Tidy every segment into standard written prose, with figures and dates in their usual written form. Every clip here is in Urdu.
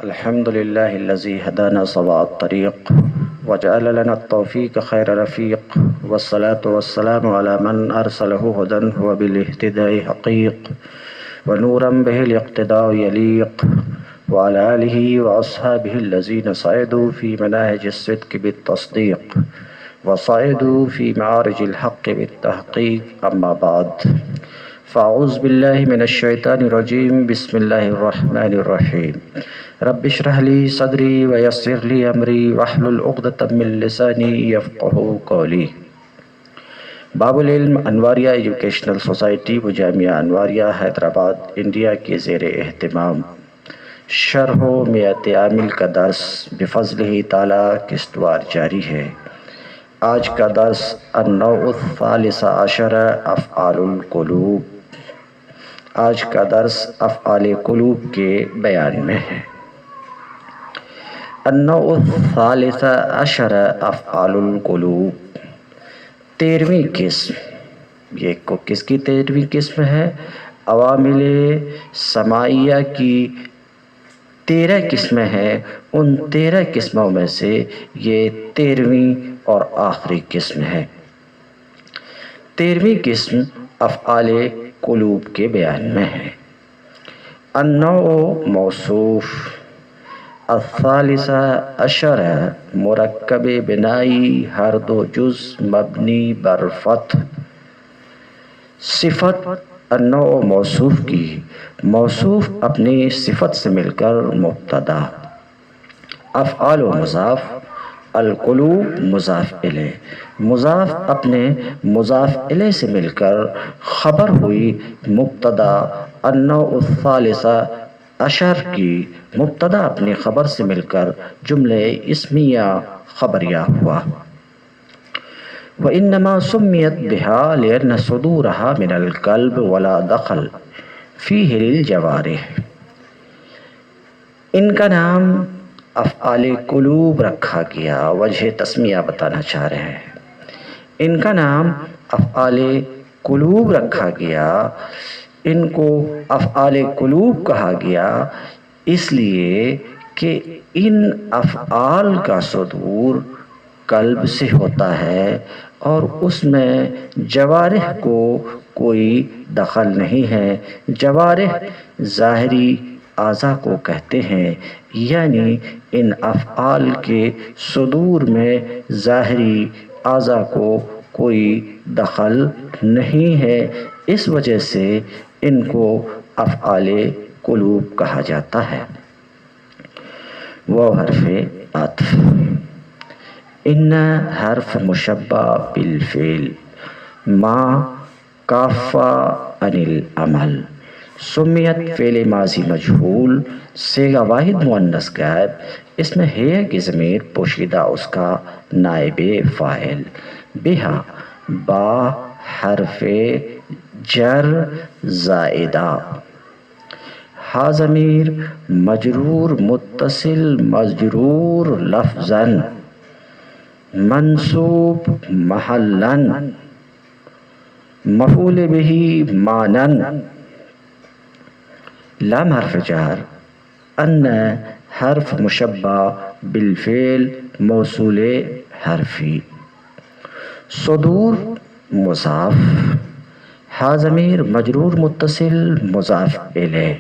الحمد لله الذي هدانا سواء الطريق وجعل لنا التوفيق خير رفيق، والصلاة والسلام على من أرسله هدى وبالاهتداء حقيق ونورا به الاقتداء يليق، وعلى آله وأصحابه الذين صعدوا في مناهج الصدق بالتصديق وصعدوا في معارج الحق بالتحقيق. أما بعد، فأعوذ بالله من الشيطان الرجيم. بسم الله الرحمن الرحيم. رب اشرح لي صدري ويسر لي أمري واحلل عقدة من لساني يفقهوا قولي. باب العلم انواریہ ایجوکیشنل سوسائٹی و جامعہ انواریہ حیدرآباد انڈیا کے زیر اہتمام شرح و میت عامل کا درس بفضلہ تعالی قسطوار جاری ہے۔ آج کا درس النوع الثالث عشر افعال القلوب۔ آج کا درس افعال قلوب کے بیان میں ہے۔ النوع الثالث عشر افعال القلوب، 13ویں قسم۔ یہ کس کی 13ویں قسم ہے؟ عوامل سماعیہ کی 13 قسمیں ہیں، ان 13 قسموں میں سے یہ 13ویں اور آخری قسم ہے۔ 13ویں قسم افعال قلوب کے بیان میں ہے۔ النوع موصوف الثالث عشر مرکب بنائی ہر دو جز مبنی بر فتح۔ صفت النوع موصوف کی، موصوف اپنی صفت سے مل کر مبتدا، افعال و مضاف، القلوب مضاف الیہ، مضاف اپنے مضاف الیہ سے مل کر خبر ہوئی مبتدا۔ النوع الثالث عشر کی مبتدا اپنی خبر سے مل کر جملہ اسمیہ خبریہ ہوا۔ وَإِنَّمَا سُمِّيَتْ بِهَا لِأَنَّ صُدُورَهَا مِنَ الْقَلْبِ وَلَا دَخَلَ فِيهِ لِلْجَوَارِحِ۔ ان کا نام افعال قلوب رکھا گیا، وجہ تسمیہ بتانا چاہ رہے ہیں۔ ان کا نام افعال قلوب رکھا گیا، ان کو افعال قلوب کہا گیا اس لیے کہ ان افعال کا صدور قلب سے ہوتا ہے اور اس میں جوارح کو کوئی دخل نہیں ہے۔ جوارح ظاہری اعضاء کو کہتے ہیں، یعنی ان افعال کے صدور میں ظاہری اعضاء کو کوئی دخل نہیں ہے، اس وجہ سے ان کو افعال قلوب کہا جاتا ہے۔ وہ حرف عطف، ان حرف مشبہ بالفعل، ما کافہ عن العمل، سمیت فعل ماضی مجہول، صیغہ واحد مؤنث غائب، اس میں ہے کی ضمیر پوشیدہ اس کا نائب فاعل، بہا با حرف جر زائدہ، ہا ضمیر مجرور متصل مجرور لفظاً منصوب محلاً مفعول بہ معناً، لام حرف جر، ان حرف مشبہ بالفعل موصول حرفی، صدور مضاف، ہا ضمیر مجرور متصل مضاف الیہ،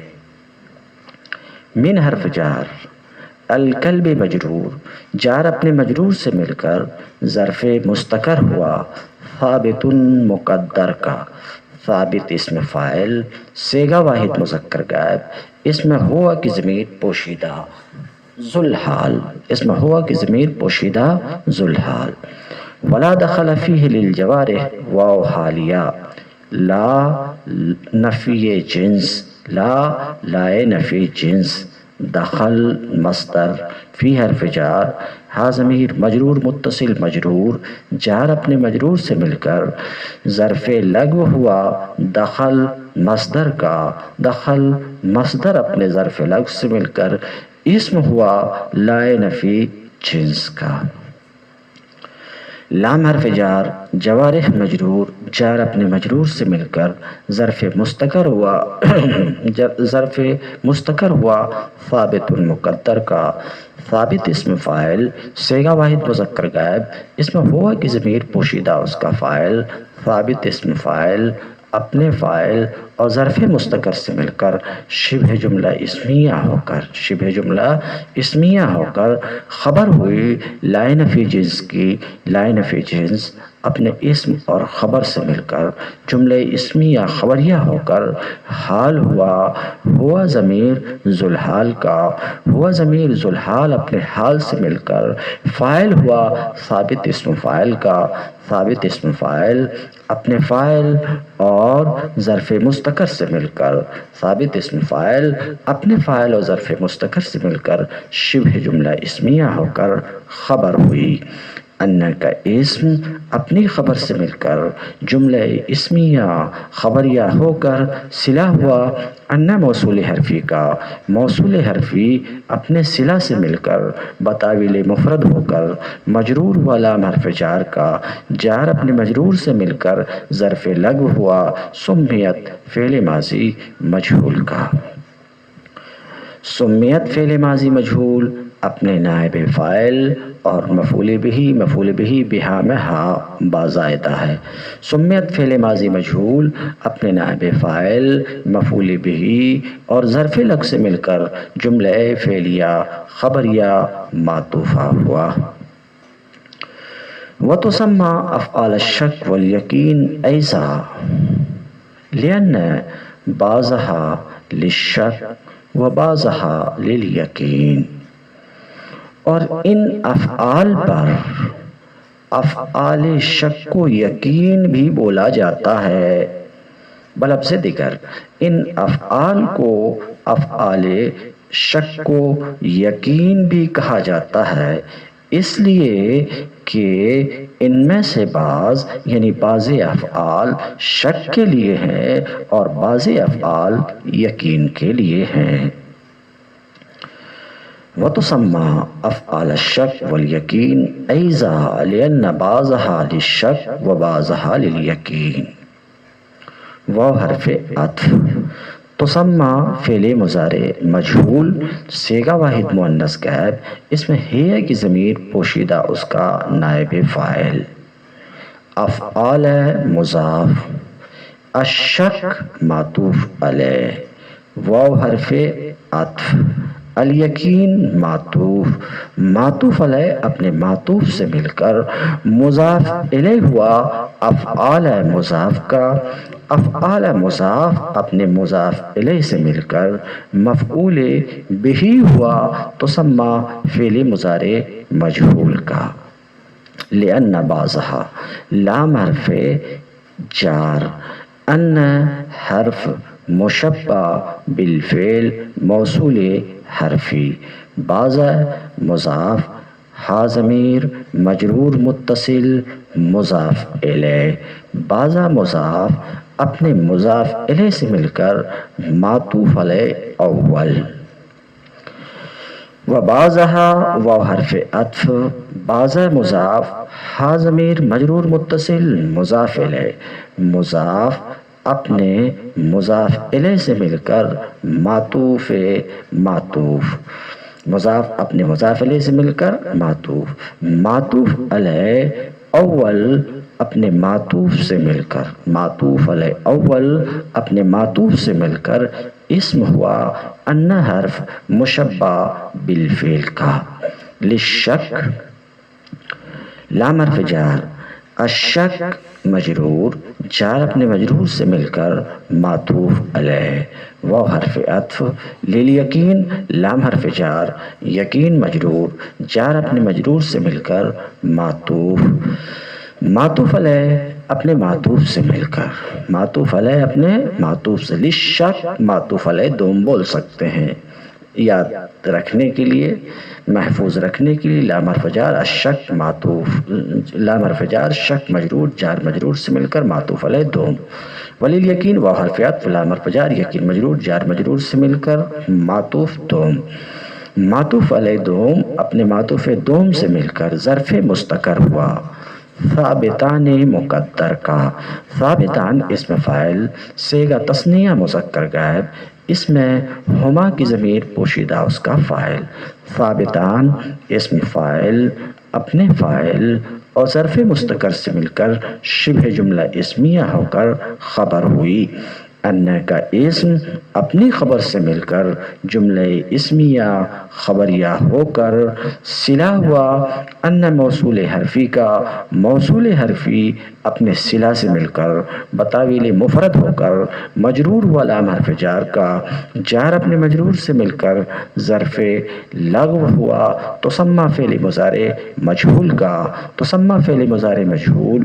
من حرف جار، القلب مجرور، جار اپنے مجرور سے مل کر ظرف مستقر ہوا، ثابت مقدر کا، ثابت اسم فاعل، صیغہ واحد مذکر غائب، اس میں ہوا کی ضمیر پوشیدہ ذوالحال، اس میں ہوا کی ضمیر پوشیدہ ذوالحال، ولا دخل فیہ للجوارح، واو حالیہ، لا نفی جنس، لا لائے نفی جنس، دخل مصدر، فی حرف جار، ہا ضمیر مجرور متصل مجرور، جار اپنے مجرور سے مل کر ظرف لغو ہوا، دخل مصدر کا، دخل مصدر اپنے ظرف لغو سے مل کر اسم ہوا لائے نفی جنس کا۔ لام حرف جار جوارح مجرور، جار اپنے مجرور سے مل کر ظرف مستقر ہوا ظرف مستقر ہوا ثابت المقدر کا، ثابت اسم فاعل صیغہ واحد مذکر غائب، اس میں ہوا کی ضمیر پوشیدہ اس کا فاعل، ثابت اسم فاعل اپنے فاعل اور ظرف مستقر سے مل کر شبہ جملہ اسمیہ ہو کر خبر ہوئی لائن فی جنس کی، لائن فی جنس اپنے اسم اور خبر سے مل کر جملہ اسمیہ خبریہ ہو کر حال ہوا ضمیر ذوالحال کا، ہوا ضمیر ذوالحال اپنے حال سے مل کر فاعل ہوا ثابت اسم فاعل کا، ثابت اسم فاعل اپنے فاعل اور ظرف مستقر سے مل کر، ثابت اسم فاعل اپنے فاعل اور ظرف مستقر سے مل کر شبہ جملہ اسمیہ ہو کر خبر ہوئی، ان کا اسم اپنی خبر سے مل کر جملہ اسمیہ خبریہ ہو کر صلہ ہوا، ان موصول حرفی کا، موصول حرفی اپنے صلہ سے مل کر بتاویل مفرد ہو کر مجرور ہوا لام حرف جار کا، جار اپنے مجرور سے مل کر ظرف لغو ہوا سمیت فعل ماضی مجہول کا، سمیت فعل ماضی مجہول اپنے نائب فاعل اور مفعول بہ بہا میں ہا با زائدہ ہے، سمیت فعل ماضی مجہول اپنے نائب فاعل مفعول بہ اور ظرف لغو سے مل کر جملہ فعلیہ خبریہ معطوفہ ہوا۔ وتسمى أفعال الشك واليقين أيضا لأن بعضها للشك وبعضها لليقين، اور ان افعال پر افعال شک و یقین بھی بولا جاتا ہے، بلفظ دیگر ان افعال کو افعال شک و یقین بھی کہا جاتا ہے، اس لیے کہ ان میں سے بعض یعنی بعض افعال شک کے لیے ہیں اور بعض افعال یقین کے لیے ہیں۔ وتسمى أفعال الشك واليقين أيضا لأن بعضها للشك وبعضها لليقين۔ واو حرف عطف، تسمى فعل مضارع مجہول صیغہ واحد مؤنث غائب، اس میں ہے کی ضمیر پوشیدہ اس کا نائب فاعل، افعال مضاف، الشک معطوف علیہ، واو حرف عطف، الیقین معطوف علیہ اپنے معطوف سے مل کر مضاف الیہ ہوا افعال مضاف کا، افعال مضاف اپنے مضاف الیہ سے مل کر مفعول بہ ہوا تسمى فعل مضارع مجہول کا، لأن بعضها لام حرف جار، ان حرف مشبہ بالفعل موصول حرفی، بعض مضاف، ہا ضمیر مجرور متصل مضاف الیہ، بعض مضاف اپنے مضاف الیہ سے مل کر معطوف علیہ اول، وبعضها واو حرف عطف، بعض مضاف، ہا ضمیر مجرور متصل مضاف الیہ، مضاف اپنے مضاف الیہ سے مل کر معطوف مضاف اپنے مضاف الیہ سے مل کر معطوف علیہ اول اپنے معطوف سے مل کر، معطوف علیہ اول اپنے معطوف سے مل کر اسم ہوا ان حرف مشبہ بالفعل کا، للشک لام حرف جار، الشک مجرور، جار اپنے مجرور سے مل کر معطوف علیہ، واو حرف عطف، للیقین لام حرف جار، یقین مجرور، جار اپنے مجرور سے مل کر معطوف علیہ اپنے معطوف سے مل کر، معطوف علیہ اپنے معطوف سے، للشک معطوف علیہ دوم بول سکتے ہیں، یاد رکھنے کے لیے محفوظ رکھنے کے لیے لام حرف جار الشک معطوف، لام حرف جار شک مجرور، جار مجرور سے مل کر معطوف علیہ دوم، وللیقین واو حرف عطف لام حرف جار یقین مجرور، جار مجرور سے مل کر معطوف دوم، معطوف علیہ دوم اپنے معطوف دوم سے مل کر ظرف مستقر ہوا ثابتان مقدر کا، ثابتان اسم فاعل، صیغہ تثنیہ مذکر غائب، اس میں ہما کی ضمیر پوشیدہ اس کا فاعل، ثابتان اسم فاعل، اپنے فاعل اور ظرف مستقر سے مل کر شبہ جملہ اسمیہ ہو کر خبر ہوئی، ان کا اسم اپنی خبر سے مل کر جملہ اسمیہ خبریہ ہو کر صلہ ہوا، ان موصول حرفی کا موصول حرفی اپنے صلہ سے مل کر بتاویل مفرد ہو کر مجرور ہوا لام حرف جار کا جار اپنے مجرور سے مل کر ظرف لغو ہوا تسمہ فعل مضارع مجہول کا، تسمہ فعل مضارع مجہول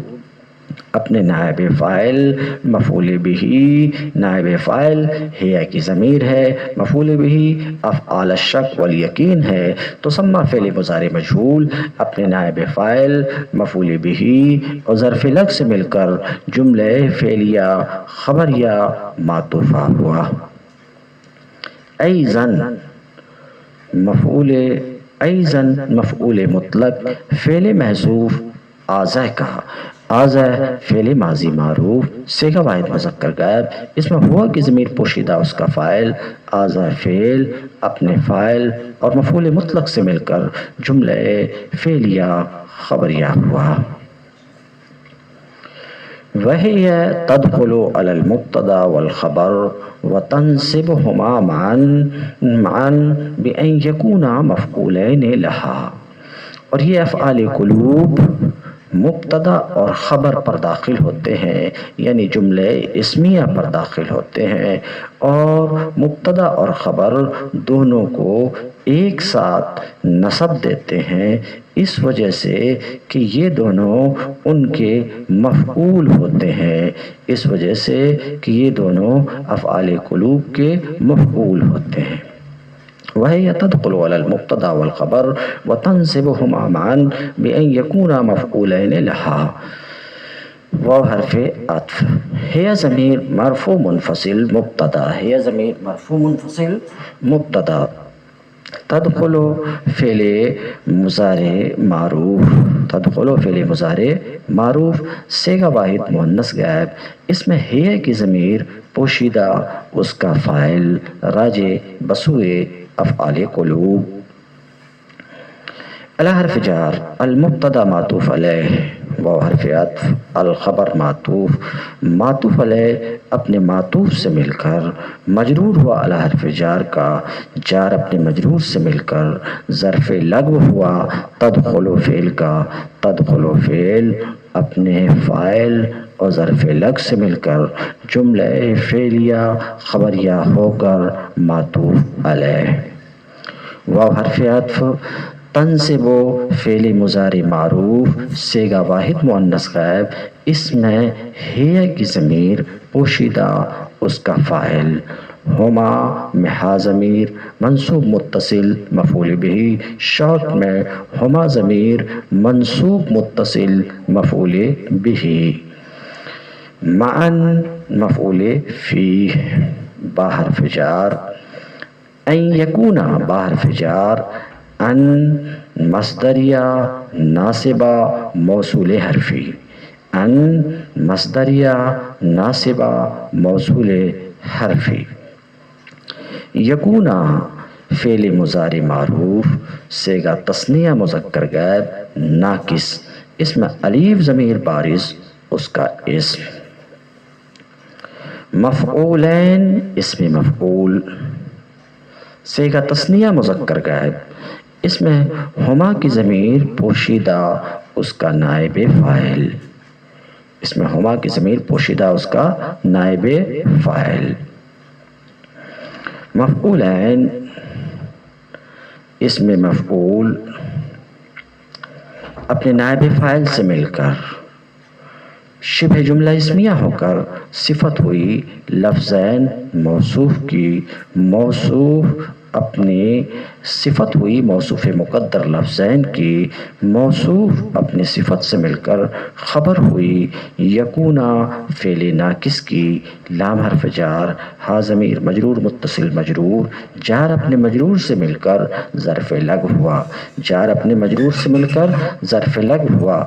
اپنے نائب فاعل مفعول بہی، نائب فاعل ہی کی ضمیر ہے، مفعول بہی افعال الشک والیقین ہے، تسمہ فعل مضارع مجہول اپنے نائب فاعل مفعول بہی اور ظرف لگ سے مل کر جملہ فعلیہ خبریہ معطوفہ ہوا۔ ایزن مفعول، ایزن مفعول مطلق فعل محذوف آزہ کہا، آزہ فعل ماضی معروف صیغہ واحد مذکر غائب، اس میں ہوا کی ضمیر پوشیدہ اس کا فاعل، آزہ فعل اپنے فاعل اور مفعول مطلق سے مل کر جملہ فعلیہ خبریہ ہوا۔ وہی تدخل علی المبتدا والخبر وتنصبهما معا بأن یکونا مفعولین لہا، اور یہ افعال قلوب مبتدا اور خبر پر داخل ہوتے ہیں، یعنی جملے اسمیہ پر داخل ہوتے ہیں، اور مبتدا اور خبر دونوں کو ایک ساتھ نصب دیتے ہیں اس وجہ سے کہ یہ دونوں ان کے مفعول ہوتے ہیں، اس وجہ سے کہ یہ دونوں افعال قلوب کے مفعول ہوتے ہیں۔ وهي تدخل على المبتدا والخبر وتنصبهما معا بأن يكونا مفعولين لها۔ واو حرف عطف، هي ضمیر مرفوع منفصل مبتدا، هي ضمیر مرفوع منفصل مبتدا، تدخل فعل مضارع معروف، تدخل فعل مضارع معروف صیغہ واحد مؤنث غائب، اس میں ہے کی ضمیر پوشیدہ اس کا فاعل راجع بسوئے افعال قلوب۔ الی حرف جار، المبتدا معطوف علیہ، واو حرف عطف، الخبر معطوف، معطوف علیہ اپنے معطوف سے مل کر مجرور ہوا الی حرف جار کا جار اپنے مجرور سے مل کر ظرف لغو ہوا تدخل فعل کا، تدخل فعل اپنے فاعل اور ظرف لگ سے مل کر جملہ فعلیہ خبریہ ہو کر معطوف علیہ۔ واو حرف عطف، تنصب فعل مضارع معروف صیغہ واحد مؤنث غائب، اس میں ہے کی ضمیر پوشیدہ اس کا فاعل، ہما میں ہا ضمیر منصوب متصل مفعول بہی، شارٹ میں ہما ضمیر منصوب متصل مفعول بہی، معاً مفعول فیہ، با حرف جار، ان یکونا با حرف جار، ان مصدریہ ناصبہ موصول حرفی، ان مصدریہ ناصبہ موصول حرفی، یکونا فعل مضارع معروف صیغہ تثنیہ مذکر غائب ناقص، اس میں الف ضمیر بارز اس کا اسم، مفعولین اسم مفعول صیغہ تثنیہ مذکر غائب، اس میں ہما کی ضمیر پوشیدہ اس کا نائب فاعل، اس میں ہما کی ضمیر پوشیدہ اس کا نائب فاعل، مفعولین اسم مفعول اپنے نائب فاعل سے مل کر شبہ جملہ اسمیہ ہو کر صفت ہوئی لفظین موصوف کی، موصوف اپنی صفت ہوئی موصوف مقدر لفظین کی، موصوف اپنی صفت سے مل کر خبر ہوئی یکونا فعل ناقص کی، لام حرف جار، ہا ضمیر مجرور متصل مجرور، جار اپنے مجرور سے مل کر ظرف لغو ہوا، جار اپنے مجرور سے مل کر ظرف لغو ہوا،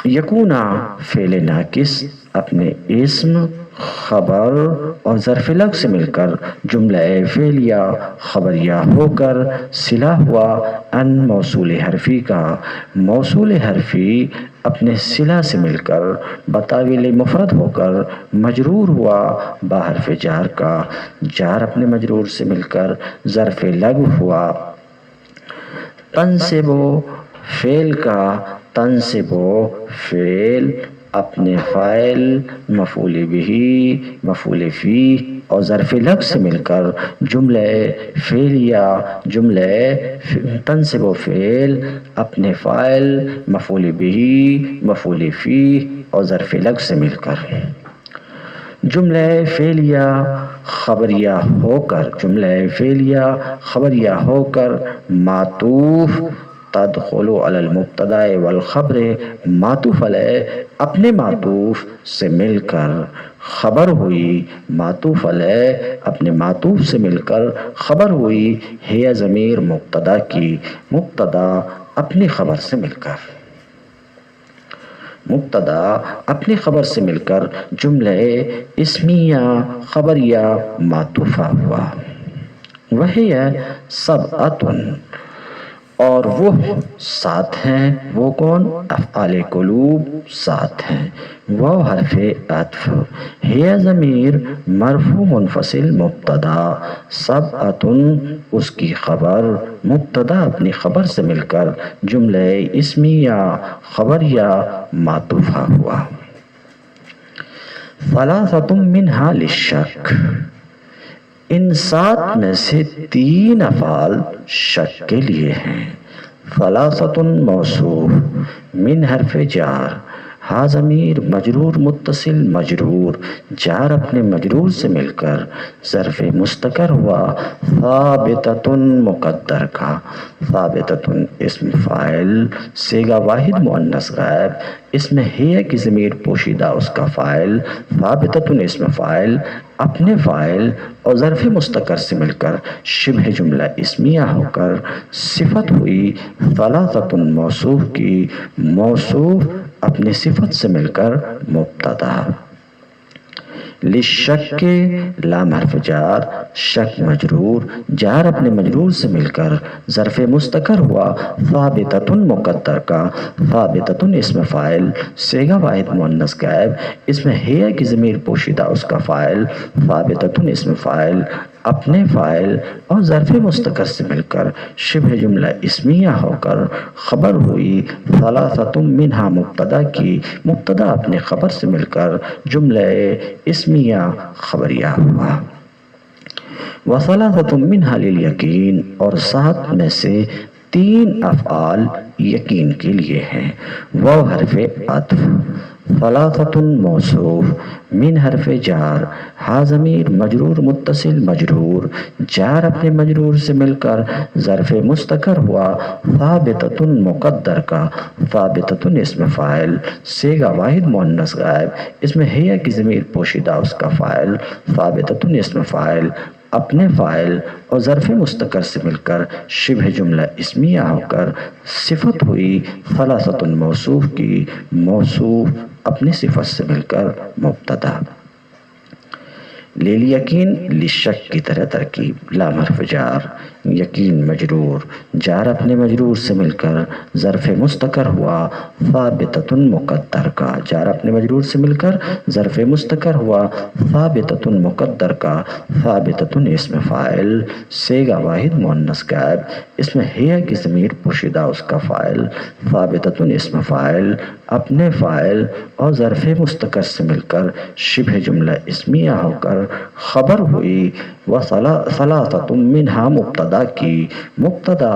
یکونا فعل ناقص اپنے اسم، خبر اور ظرف لفظ سے مل کر جملہ فعلیہ خبریہ ہو کر صلہ ہوا ان موصول حرفی کا، موصول حرفی اپنے صلہ سے مل کر بتاویل مفرد ہو کر مجرور ہوا با حرف جار کا، جار اپنے مجرور سے مل کر ظرف لغو ہوا تنصب فعل کا، تنصب فعل اپنے فاعل، مفعول بہ، مفعول فیہ اور ظرف لفظ سے مل کر جملہ فعلیہ، جملہ تنصب فعل اپنے فاعل، مفعول بہ، مفعول فیہ اور ظرف لفظ سے مل کر جملہ فعلیہ خبریہ ہو کر، جملہ فعلیہ خبریہ ہو کر معطوف تدخل علی المبتدا والخبر، معطوف علیہ اپنے معطوف سے مل کر خبر ہوئی، معطوف علیہ اپنے معطوف سے مل کر خبر ہوئی ہے ضمیر مبتدا کی، مبتدا اپنی خبر سے مل کر، مبتدا اپنی خبر سے مل کر جملہ اسمیہ خبریہ معطوفہ ہوا۔ وہی سبعۃ اور وہ 7 ہیں، وہ کون؟ افعال قلوب 7 ہیں۔ واو حرف عطف، ہے ضمیر مرفوع منفصل مبتدا، سبعۃ اس کی خبر، مبتدا اپنی خبر سے مل کر جملہ اسمیہ خبریہ معطوفہ ہوا۔ ثلاثۃ منہا للشک، ان 7 میں سے 3 افعال شک کے لیے ہیں۔ ثلاثۃ موصوف من حرف جار، ہا ضمیر مجرور متصل مجرور، جار اپنے مجرور سے مل کر ظرف مستقر ہوا ثابتۃ مقدر کا، ثابتۃ اسم فاعل صیغہ واحد مؤنث غائب، اس میں ہے کی ضمیر پوشیدہ اس کا فاعل، ثابتۃ اسم فاعل اپنے فاعل اور ظرف مستقر سے مل کر شبہ جملہ اسمیہ ہو کر صفت ہوئی ثلاثۃ موصوف کی، موصوف اپنی صفت سے مل کر مبتدا۔ للشک کے لام حرف جار، شک مجرور، جار اپنے مجرور سے مل کر ظرف مستقر ہوا ثابتۃ مقدر کا، ثابتۃ اسم فاعل صیغہ واحد مؤنث غائب، اس میں ہے کی ضمیر پوشیدہ اس کا فاعل، ثابتۃ اسم فاعل اپنے فاعل اور ظرف مستقر سے مل کر شبہ جملہ اسمیہ ہو کر خبر ہوئی ثلاثۃ منہا مبتدا کی، مبتدا اپنے خبر سے مل کر جملہ اسمیہ خبریہ ہوا۔ وثلاثۃ منہا للیقین، اور 7 میں سے 3 افعال یقین کے لیے ہیں۔ واو حرف عطف، ثلاثۃ موصوف من حرف جار، ہا ضمیر مجرور متصل مجرور، جار اپنے مجرور سے مل کر ظرف مستقر ہوا ثابتۃ مقدر کا، ثابتۃ اسم فاعل صیغہ واحد مؤنث غائب، اس میں ہے کی ضمیر پوشیدہ اس کا فاعل، ثابتۃ اسم فاعل اپنے فاعل اور ظرف مستقر سے مل کر شبہ جملہ اسمیہ ہو کر صفت ہوئی ثلاثۃ موصوف کی، موصوف اپنی صفت سے مل کر مبتدا۔ لیلیقین للشک کی طرح ترکیب، لام حرف جار، یقین مجرور، جار اپنے مجرور سے مل کر ظرف مستقر ہوا ثابتۃ مقدر کا، جار اپنے مجرور سے مل کر ظرف مستقر ہوا ثابتۃ مقدر کا، ثابتۃ اسم فاعل صیغہ واحد مؤنث غائب، اس میں ہے کی ضمیر پوشیدہ اس کا فاعل، ثابتۃ اسم فاعل اپنے فاعل اور ظرف مستقر سے مل کر شبہ جملہ اسمیہ ہو کر خبر ہوئی وثلاثۃ منہا مبتدا کی، مبتدا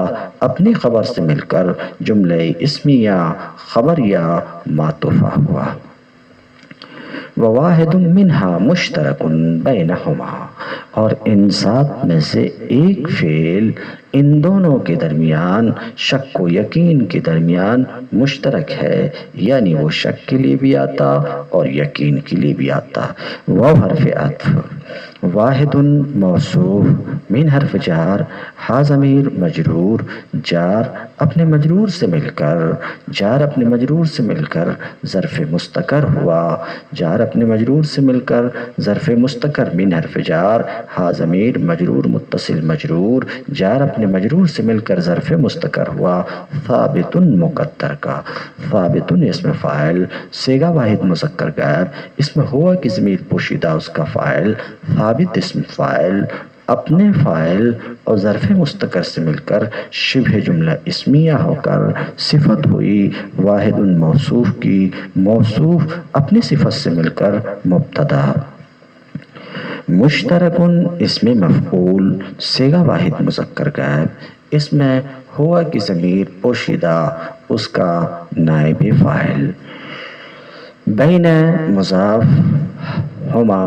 اپنی خبر سے مل کر جملہ اسمیہ خبریہ معطوفہ ہوا۔ وواحد منہا مشترک بینہما، اور ان 7 میں سے ایک فعل ان دونوں کے درمیان، شک و یقین کے درمیان مشترک ہے، یعنی وہ شک کے لیے بھی آتا اور یقین کے لیے بھی آتا۔ واو حرف عطف، واحد موصوف من حرف جار، ہا ضمیر مجرور، جار اپنے مجرور سے مل کر، جار اپنے مجرور سے مل کر ظرف مستقر ہوا، جار اپنے مجرور سے مل کر ظرف مستقر من حرف جار، ہا ضمیر مجرور متصل مجرور، جار اپنے مجرور سے مل کر ظرف مستقر ہوا، ثابت مقدر کا، ثابت اسم فاعل، صیغہ واحد مذکر غائب، اسم ہوا کی ضمیر پوشیدہ اس کا فاعل، ثابت اسم فاعل، اپنے فاعل اور ظرف مستقر سے مل کر شبہ جملہ اسمیہ ہو کر صفت ہوئی واحد موصوف کی، موصوف اپنی صفت سے مل کر مبتدا، مشترکن اسم مفعول، صیغہ واحد مذکر غائب، اس میں ہوا کی ضمیر پوشیدہ اس کا نائب فاعل، بین مضاف، ہما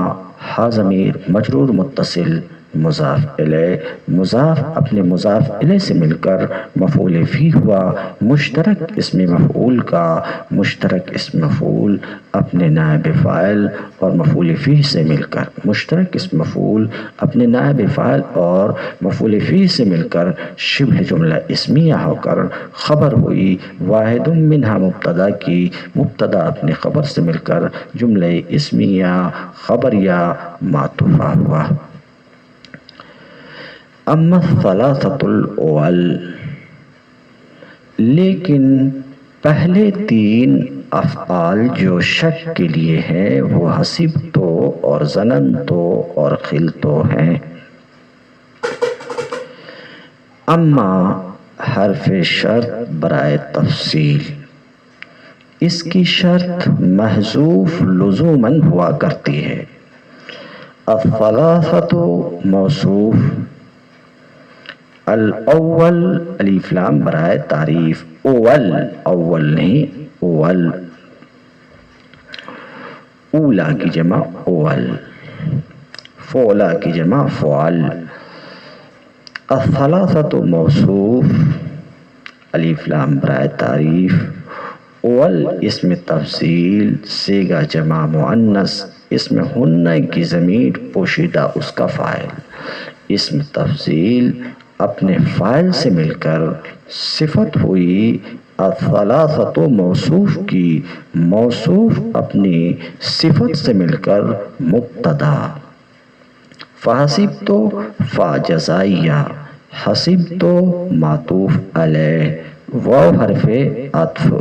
ہا ضمیر مجرور متصل مضاف الیہ، مضاف اپنے مضاف الیہ سے مل کر مفعول فی ہوا، مشترک اسم مفعول کا، مشترک اسم مفعول اپنے نائب فاعل اور مفعول فی سے مل کر، مشترک اسم مفعول اپنے نائب فاعل اور مفعول فی سے مل کر شبہ جملہ اسمیہ ہو کر خبر ہوئی واحد منہا مبتدا کی، مبتدا اپنے خبر سے مل کر جملہ اسمیہ خبریہ معطوفہ ہوا۔ اما الثلاثۃ الاول، لیکن پہلے تین افعال جو شک کے لیے ہیں وہ حسبتو اور ظننتو اور خلتو ہیں۔ اما حرف شرط برائے تفصیل، اس کی شرط محذوف لزوماً ہوا کرتی ہے۔ الثلاثۃ موصوف، الاول الف لام برائے تعریف، اول اول نہیں اول، اولا کی جمع اول، فولا کی جمع فعل، الثلاثۃ موصوف الف لام برائے تعریف، اول اسم تفصیل صیغہ جمع مؤنث، اسم ہن کی ضمیر پوشیدہ اس کا فاعل، اسم تفصیل اپنے فاعل سے مل کر صفت ہوئی الثلاثۃ موصوف کی، موصوف اپنی صفت سے مل کر مبتدا، فحسبتو فا جزائیہ، حسبتو معطوف علیہ، واو حرف عطف،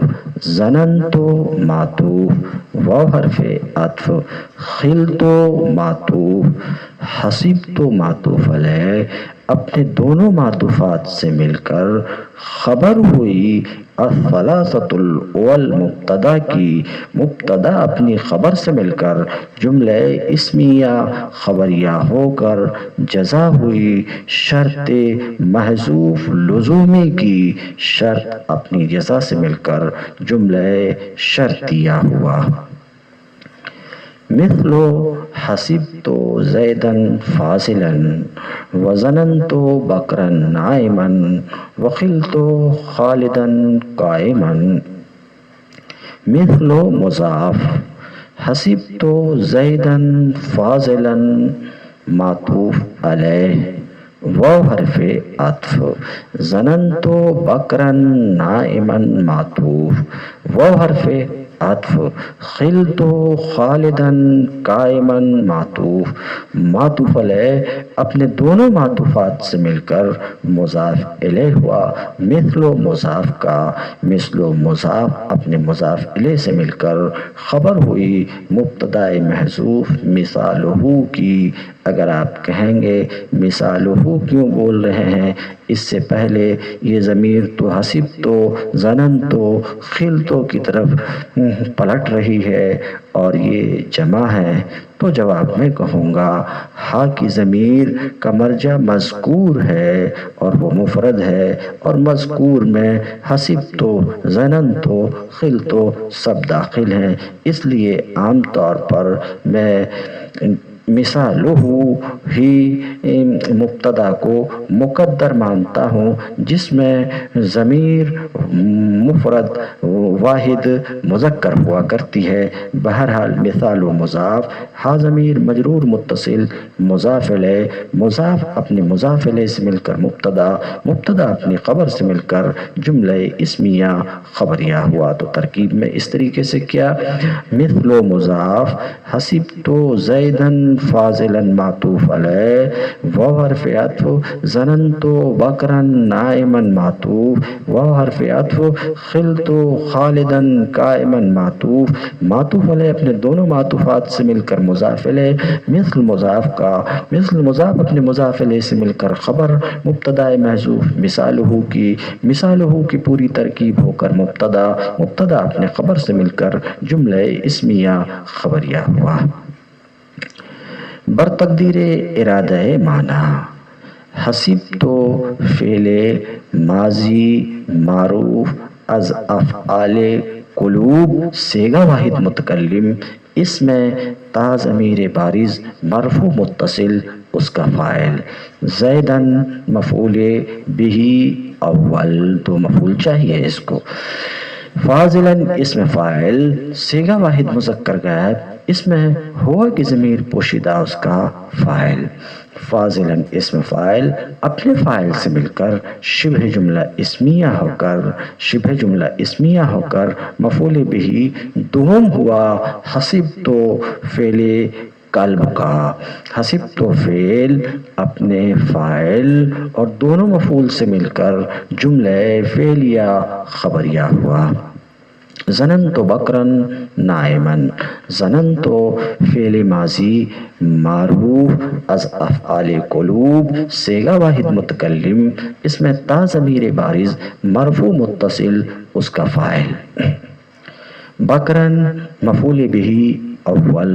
ظننتو معطوف، واو حرف عطف، خلتو معطوف، حسبتو معطوف علیہ، اپنے دونوں معطوفات سے مل کر خبر ہوئی الثلاثۃ الاول مبتدا کی، مبتدا اپنی خبر سے مل کر جملہ اسمیہ خبریہ ہو کر جزا ہوئی شرط محذوف لزومی کی، شرط اپنی جزا سے مل کر جملہ شرطیہ ہوا۔ مثل حسبت زیدا فاضلا وظننت بکرا نائما وخلت خالدا قائما، مثل مضاف، حسبت زیدا فاضلا معطوف علیہ، واو حرف عطف، ظننت بکرا نائما معطوف، واو حرف عطف، خلت خالدا قائما معطوف، معطوف علیہ اپنے دونوں معطوفات سے مل کر مضاف الیہ ہوا، مثل مضاف کا، مثل مضاف اپنے مضاف الیہ سے مل کر خبر ہوئی مبتدا محذوف مثالہ کی۔ اگر آپ کہیں گے مثالہ کیوں بول رہے ہیں، اس سے پہلے یہ ضمیر تو حسبتو ظننتو خلتو کی طرف پلٹ رہی ہے اور یہ جمع ہے، تو جواب میں کہوں گا ہا کی ضمیر کا مرجع مذکور ہے اور وہ مفرد ہے، اور مذکور میں حسبتو ظننتو خلتو سب داخل ہیں، اس لیے عام طور پر میں مثالہ ہی مبتدا کو مقدر مانتا ہوں جس میں ضمیر مفرد واحد مذکر ہوا کرتی ہے۔ بہرحال مثال و مضاف، ہا ضمیر مجرور متصل، مضاف الیہ، مضاف اپنے مضاف الیہ سے مل کر مبتدا، مبتدا اپنی خبر سے مل کر جملہ اسمیہ خبریہ ہوا۔ تو ترکیب میں اس طریقے سے کیا، مثل و مضاف، حسبت زیدا فاضلا معطوف علیہ، واو حرف عطف، ظننت بکرا نائما معطوف، واو حرف عطف، خلت خالدا قائما معطوف، معطوف علیہ اپنے دونوں معطوفات سے مل کر مضاف الیہ، مثل مضاف کا، مثل مضاف اپنے مضاف الیہ سے مل کر خبر، مبتدا محذوف، مثالہ کی پوری ترکیب ہو کر مبتدا، مبتدا اپنے خبر سے مل کر جملہ اسمیہ خبریہ ہوا۔ بر تقدیر ارادہ معنی، حسبت فعل ماضی معروف از افعال قلوب صیغہ واحد متکلم، اس میں تا ضمیر بارز مرفوع متصل اس کا فاعل، زیدن مفعول بہ اول، تو مفعول چاہیے اس کو، فاضلاً اسم فاعل، صیغہ واحد مذکر غائب، اس میں ہوا کی ضمیر پوشیدہ اس کا فاعل، فاضلاً اسم فاعل اپنے فاعل سے مل کر شبہ جملہ اسمیہ ہو کر، شبہ جملہ اسمیہ ہو کر مفعول بہ دوم ہوا حسبت فعل قلب کا، حسبت فعل اپنے فاعل اور دونوں مفعول سے مل کر جملہ فعلیہ خبریہ ہوا۔ ظننت بکرا نائما، ظننت فعل ماضی معروف از افعال قلوب صیغہ واحد متکلم، اس میں تا ضمیر بارز مرفوع متصل اس کا فاعل، بکرن مفعول بہ اول،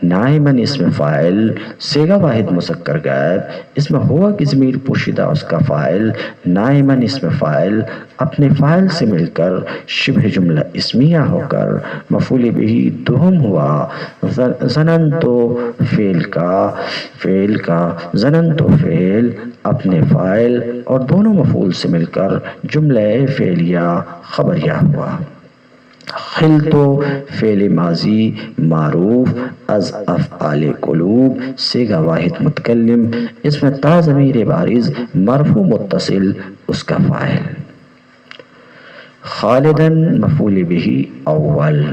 نائما اسم فاعل، صیغہ واحد مذکر غائب، اس میں ہوا کی ضمیر پوشیدہ اس کا فاعل، نائما اسم فاعل اپنے فاعل سے مل کر شبہ جملہ اسمیہ ہو کر مفعول بہ دوم ہوا ظننت فعل کا، ظننت فعل اپنے فاعل اور دونوں مفعول سے مل کر جملہ فعلیہ خبریہ ہوا۔ خلت فعل ماضی معروف از افعال قلوب صیغہ واحد متکلم، اس میں تا ضمیر بارز مرفوع متصل اس کا فاعل، خالداً مفعول بہ اول،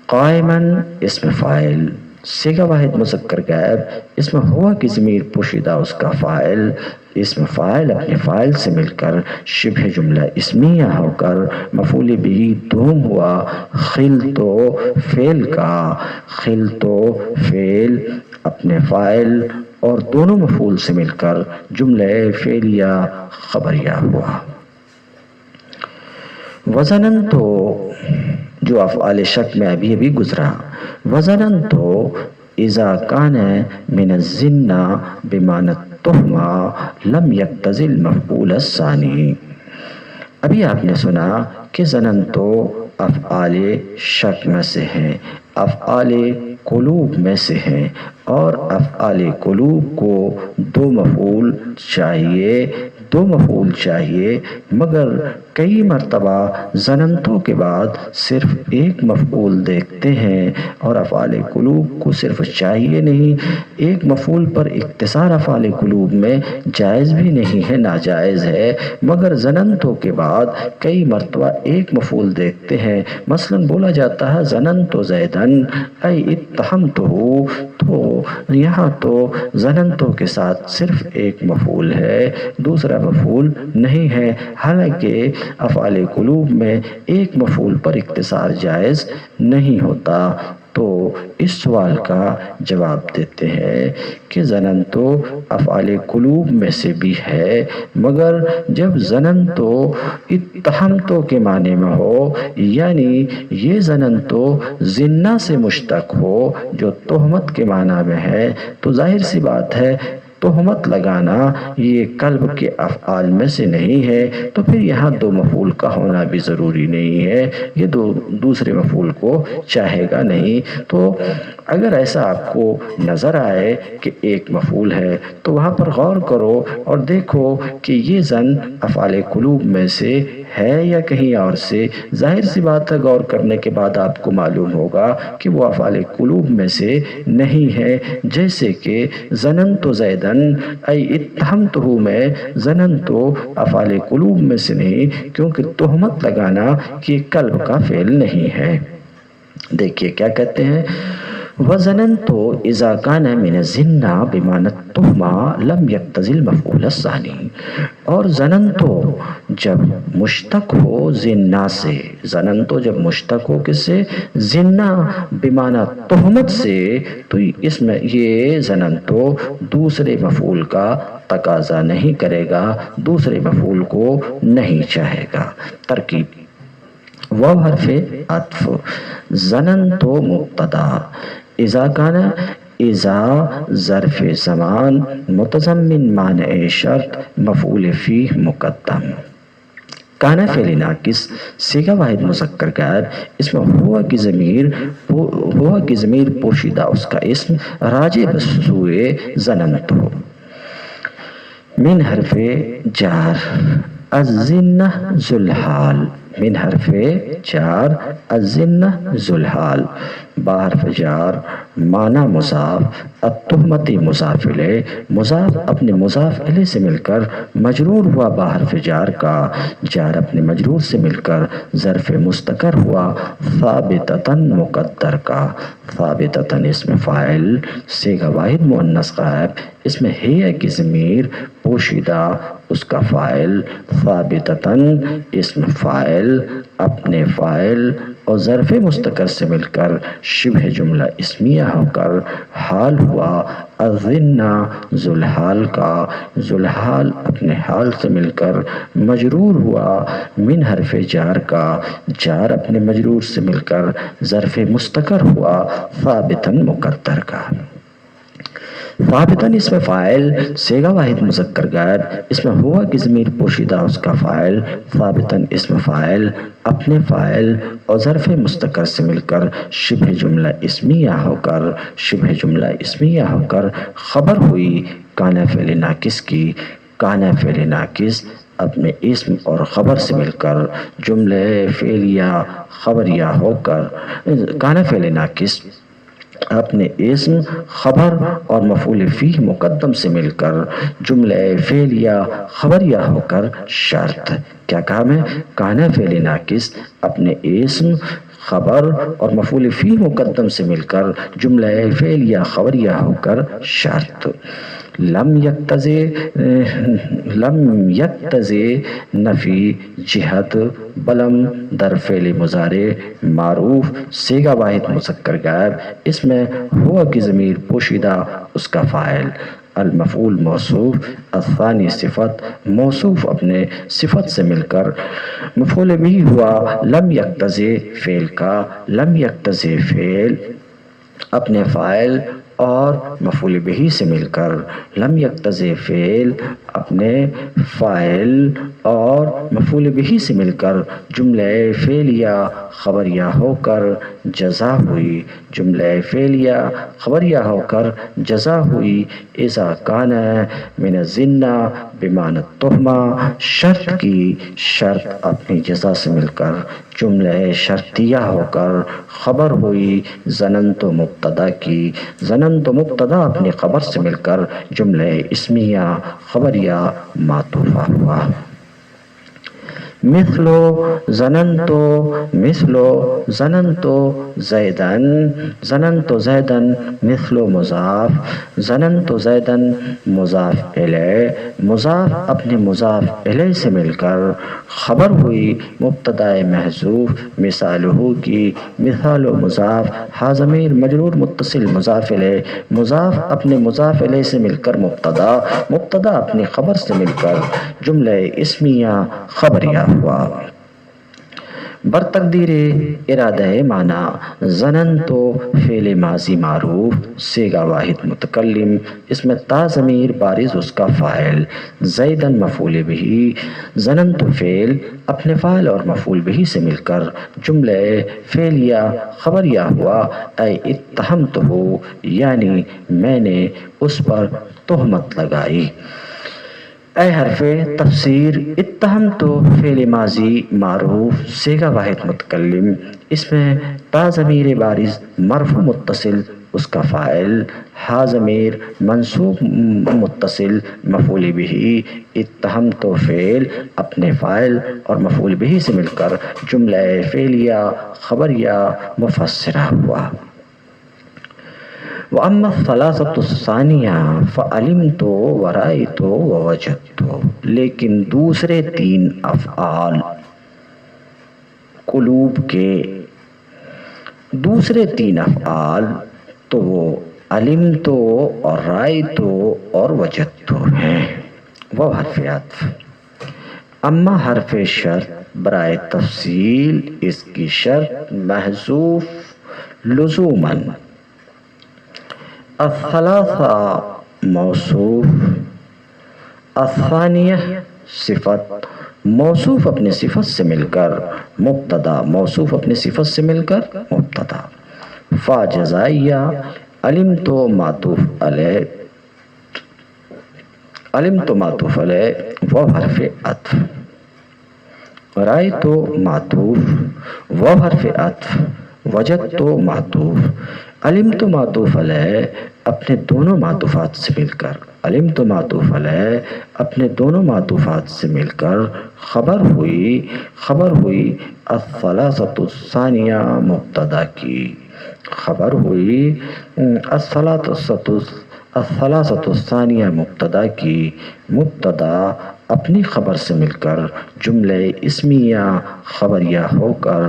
قائما اسم فاعل، صیغہ واحد مذکر غائب، اس میں ہوا کی ضمیر پوشیدہ اس کا فاعل، اسم فاعل اپنے فاعل سے مل کر شبہ جملہ اسمیہ ہو کر مفعول بہ دوم ہوا خلت فعل کا، خلت فعل اپنے فاعل اور دونوں مفعول سے مل کر جملہ فعلیہ خبریہ ہوا۔ وظننت جو افعال شک میں ابھی گزرا، وظننت اذا کان من الظن بمعنی التہمہ لم یقتضی المفعول الثانی، ابھی آپ نے سنا کہ ظننت افعال شک میں سے ہیں، افعال قلوب میں سے ہیں، اور افعال قلوب کو دو مفعول چاہیے، مگر کئی مرتبہ ظننتو کے بعد صرف ایک مفعول دیکھتے ہیں، اور افعال قلوب کو صرف چاہیے نہیں، ایک مفعول پر اختصار افعال قلوب میں جائز بھی نہیں ہے، ناجائز ہے، مگر ظننتو کے بعد کئی مرتبہ ایک مفعول دیکھتے ہیں، مثلا بولا جاتا ہے ظننت زیدن ای اتہمتہ، تو یہاں تو ظننتو کے ساتھ صرف ایک مفعول ہے، دوسرا مفعول نہیں ہے، حالانکہ افعال قلوب میں ایک مفعول پر اختصار جائز نہیں ہوتا۔ تو اس سوال کا جواب دیتے ہیں کہ ظننتو افعال قلوب میں سے بھی ہے، مگر جب ظننتو اتہمتو کے معنی میں ہو، یعنی یہ ظننتو ظنہ سے مشتق ہو جو تہمت کے معنی میں ہے، تو ظاہر سی بات ہے تہمت لگانا یہ قلب کے افعال میں سے نہیں ہے، تو پھر یہاں دو مفعول کا ہونا بھی ضروری نہیں ہے، یہ دوسرے مفعول کو چاہے گا نہیں۔ تو اگر ایسا آپ کو نظر آئے کہ ایک مفعول ہے تو وہاں پر غور کرو اور دیکھو کہ یہ زن افعال قلوب میں سے ہے یا کہیں اور سے۔ ظاہر سی بات ہے غور کرنے کے بعد آپ کو معلوم ہوگا کہ وہ افعال قلوب میں سے نہیں ہے، جیسے کہ ظننت زیدن ای اتہمتہ میں ظننت افعال قلوب میں سے نہیں، کیونکہ تہمت لگانا یہ قلب کا فعل نہیں ہے۔ دیکھیے کیا کہتے ہیں، وَظَنَنْتُ إِذَا كَانَ مِنَ الظِّنَّ بِمَعْنَى التُّهْمَةِ لَمْ يَقْتَضِ الْمَفْعُولَ الثَّانِي۔ اور ظننتو جب مشتق ہو زنا سے، ظننتو جب مشتق ہو کس سے؟ زنا بمعنی تہمت سے، تو اس میں یہ ظننتو دوسرے مفعول کا تقاضا نہیں کرے گا، دوسرے مفعول کو نہیں چاہے گا۔ ترکیب واو حرف عطف، ظننتو مبتدا، اذا کان اذا ظرف زمان متضمن معنی شرط مفعول فیہ مقدم۔ کانا فعل ناقص صیغہ واحد مذکر غائب، اس میں ہوا کی ضمیر پوشیدہ اس کا اسم راجع بسوئے ظننتو۔ من حرف جار الزنہ ذو الحال، من حرف جار الزنہ ذو الحال، با حرف جار معنی مضاف، التہمتی مضاف الیہ، مضاف اپنے مضاف الیہ سے مل کر مجرور ہوا با حرف جار کا، جار اپنے مجرور سے مل کر ظرف مستقر ہوا ثابتتاً مقدر کا۔ ثابتتاً اسم فاعل صیغہ واحد مؤنث غائب، اس میں ہے کی ضمیر پوشیدہ اس کا فاعل، ثابتتاً اسم فاعل اپنے فاعل اور ظرف مستقر سے مل کر شبہ جملہ اسمیہ ہو کر حال ہوا الظنہ ذو الحال کا، ذو الحال اپنے حال سے مل کر مجرور ہوا من حرف جار کا، جار اپنے مجرور سے مل کر ظرف مستقر ہوا ثابتاً مقدر کا۔ ثابتاً اسم فاعل صیغہ واحد مذکر غائب، اس میں ہوا کی ضمیر پوشیدہ اس کا فاعل، ثابتاً اسم فاعل اپنے فاعل اور ظرف مستقر سے مل کر شبہ جملہ اسمیہ ہو کر، شبہ جملہ اسمیہ ہو کر خبر ہوئی کانا فعل ناقص کی۔ کانا فعل ناقص اپنے اسم اور خبر سے مل کر جملہ فعلیہ خبریہ ہو کر، کانا فعل ناقص اپنے اسم خبر اور مفعول فیہ مقدم سے مل کر جملہ فعلیہ خبریہ ہو کر شرط۔ کیا کہا میں؟ کانا فعل ناقص اپنے اسم خبر اور مفعول فیہ مقدم سے مل کر جملہ فعلیہ خبریہ ہو کر شرط۔ لم یقتضی نفی جہت بلم در فعل مضارع معروف صیغہ واحد مذکر غائب، اس میں ہوا کی ضمیر پوشیدہ اس کا فاعل، المفعول موصوف، الثانی صفت، موصوف اپنے صفت سے مل کر مفعول بھی ہوا لم یقتضی فعل کا، لم یقتضی فعل اپنے فاعل اور مفعول بھی سے مل کر، لم یقتضی فعل اپنے فاعل اور مفعول بھی سے مل کر جملہ فعلیہ خبریہ ہو کر جزا ہوئی، جملہ فعلیہ خبریہ ہو کر جزا ہوئی اذا کان من الظنہ بمعنی التہمہ، شرط کی، شرط اپنی جزا سے مل کر جملہ شرطیہ ہو کر خبر ہوئی ظننت مبتدا کی، ظننت مبتدا اپنی خبر سے مل کر جملہ اسمیہ خبریہ معطوفہ ہوا۔ مثلو ظننتو، مثلو ظننتو زیدن، ظننتو زیدن مثلو مضاف، ظننتو زیدن مضاف الیہ، مضاف اپنے مضاف الیہ سے مل کر خبر ہوئی مبتدا محذوف مثالہ کی، مثال و مضاف ہا ضمیر مجرور متصل مضاف الیہ، مضاف اپنے مضاف الیہ سے مل کر مبتدا، مبتدا اپنی خبر سے مل کر جملہ اسمیہ خبریہ ہوا۔ برتقدیر ارادہ معنی زنن تو فعل ماضی معروف صیغہ واحد متکلم، اس میں تا ضمیر بارز اس کا فاعل، زیدن مفعول بہ، زنن تو فعل اپنے فاعل اور مفعول بہ سے مل کر جملہ فعلیہ خبریہ ہوا، اے اتہمتہ، یعنی میں نے اس پر تہمت لگائی۔ اے حرف تفسیر اتہمتو فعل ماضی معروف صیغہ واحد متکلم، اس میں تا ضمیر بارز مرفوع متصل اس کا فاعل، ہا ضمیر منصوب متصل مفعول بہ، اتہمتو فعل اپنے فاعل اور مفعول بہ سے مل کر جملہ فعلیہ خبریہ مفسرہ ہوا۔ وَأَمَّا الثَّلَاثَةُ الثَّانِيَةُ فَعَلِمْتُ وَرَأَيْتُ وَوَجَدْتُ، لیکن دوسرے تین افعال قلوب کے دوسرے تین افعال تو وہ علمتو اور رأیتو اور وجدتو ہیں۔ وہ حرف عطف، اما حرف شرط برائے تفصیل اس کی شرط محذوف لزوماً، الثلاثہ موصوف، الثانیہ صفت، موصوف اپنے صفت سے مل کر مبتدا، موصوف اپنے صفت سے مل کر مبتدا، فا جزائیہ، علمت معطوف علیہ، علمت معطوف علیہ، وہ حرف عطف، رأیت معطوف، وہ حرف عطف، وجدت معطوف، علمت معطوف علیہ اپنے دونوں معطوفات سے مل کر، علمت معطوف علیہ اپنے دونوں معطوفات سے مل کر خبر ہوئی الثلاثۃ الثانیہ مبتدا کی، خبر ہوئی الثلاثۃ الثانیہ مبتدا کی، مبتدا اپنی خبر سے مل کر جملہ اسمیہ خبریہ ہو کر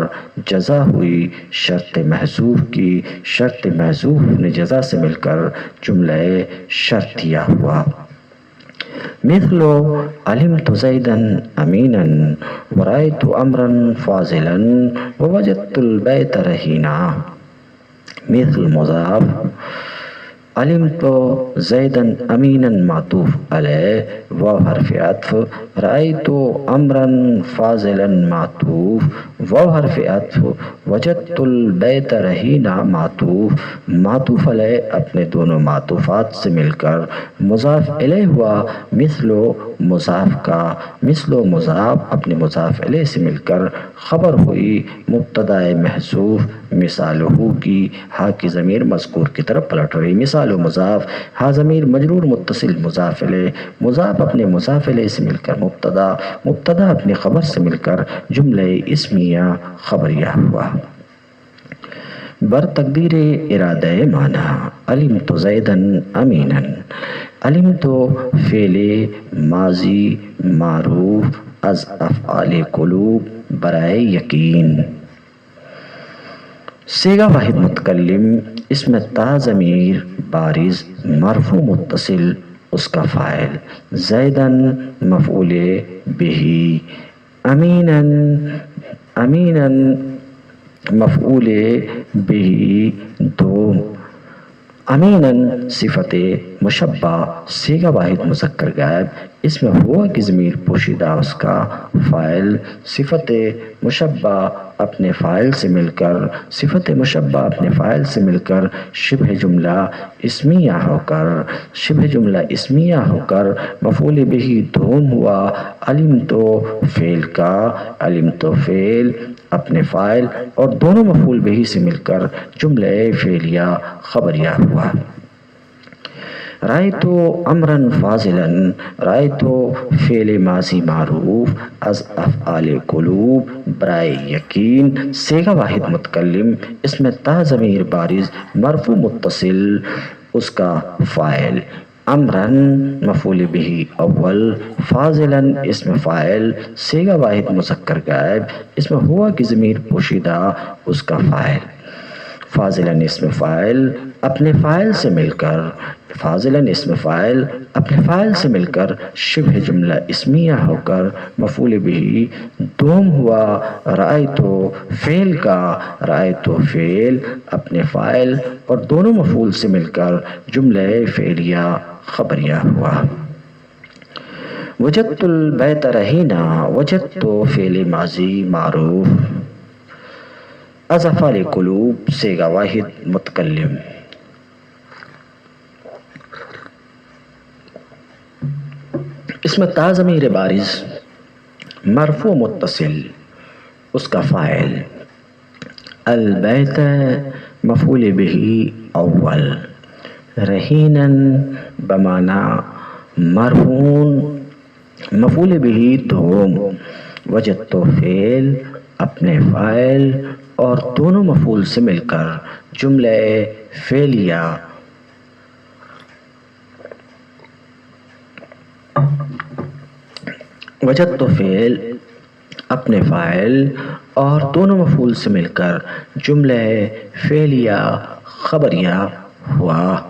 جزا ہوئی شرط محذوف کی، شرط محذوف نے جزا سے مل کر جملہ شرطیہ ہوا۔ مثل علمت زیدا امینا ورأیت امرا فاضلا ووجدت البیت رہینا، مثل مضاف، علمت زیدا امینا معطوف علیہ، وہ حرف عطف، رأیت امرا فاضلا معطوف، وہ حرف عطف، وجدت البیت رہینا معطوف، معطوف علیہ اپنے دونوں معطوفات سے مل کر مضاف الیہ ہوا، مثل مضاف کا، مثل مضاف اپنے مضاف الیہ سے مل کر خبر ہوئی مبتدا محذوف مثالہ کی، ہا کی ضمیر مذکور کی طرف پلٹ رہی، مثال مضاف، ہا ضمیر مجرور متصل مضاف الیہ، مضاف اپنے مضاف الیہ سے مل کر مبتدا، مبتدا اپنی خبر سے مل کر جملہ اسمیہ خبریہ ہوا۔ برتقدیر ارادہ معنی علمت زیدا امینا، علمت فعل ماضی معروف از افعال قلوب برائے یقین، صیغہ واحد متکلم، اس میں تا ضمیر بارز مرفوع متصل اس کا فاعل، زیدن مفعول بہ، امیناً مفعول بہ دوم، امیناً صفت مشبہ صیغہ واحد مذکر غائب، اس میں ہوا کی ضمیر پوشیدہ اس کا فاعل، صفت مشبہ اپنے فاعل سے مل کر، صفت مشبہ اپنے فاعل سے مل کر شبہ جملہ اسمیہ ہو کر، شبہ جملہ اسمیہ ہو کر مفعول بہ دوم ہوا، علمت فعل کا، علمت فعل اپنے فاعل اور دونوں مفعول بہ سے مل کر جملہ فعلیہ خبریہ ہوا۔ رأیت امرا فاضلا، رأیت فعل ماضی معروف از افعال قلوب برائے یقین، صیغہ واحد متکلم، اس میں تا ضمیر بارز مرفوع متصل اس کا فاعل، امرا مفعول بہ اول، فاضلا اسم فاعل، صیغہ واحد مذکر غائب، اس میں ہوا کی ضمیر پوشیدہ اس کا فاعل، فاضلا اسم فاعل اپنے فاعل سے مل کر فاضلاً اسم فاعل اپنے فاعل سے مل کر شبہ جملہ اسمیہ ہو کر مفعول بھی دوم ہوا رأیت فعل کا رأیت فعل اپنے فاعل اور دونوں مفعول سے مل کر جملہ فعلیہ خبریہ ہوا۔ وجدت البیت رہینا وجدت فعل ماضی معروف از افعال قلوب صیغہ واحد متکلم۔ اسم تا ضمیر بارز مرفوع متصل اس کا فاعل، البیت مفعول به اول، رہینا بمعنی مرہون مفعول به دوم، وجدت فعل اپنے فاعل اور دونوں مفعول سے مل کر جملہ فعلیہ وجدت فعل اپنے فاعل اور دونوں مفعول سے مل کر جملہ فعلیہ خبریہ ہوا۔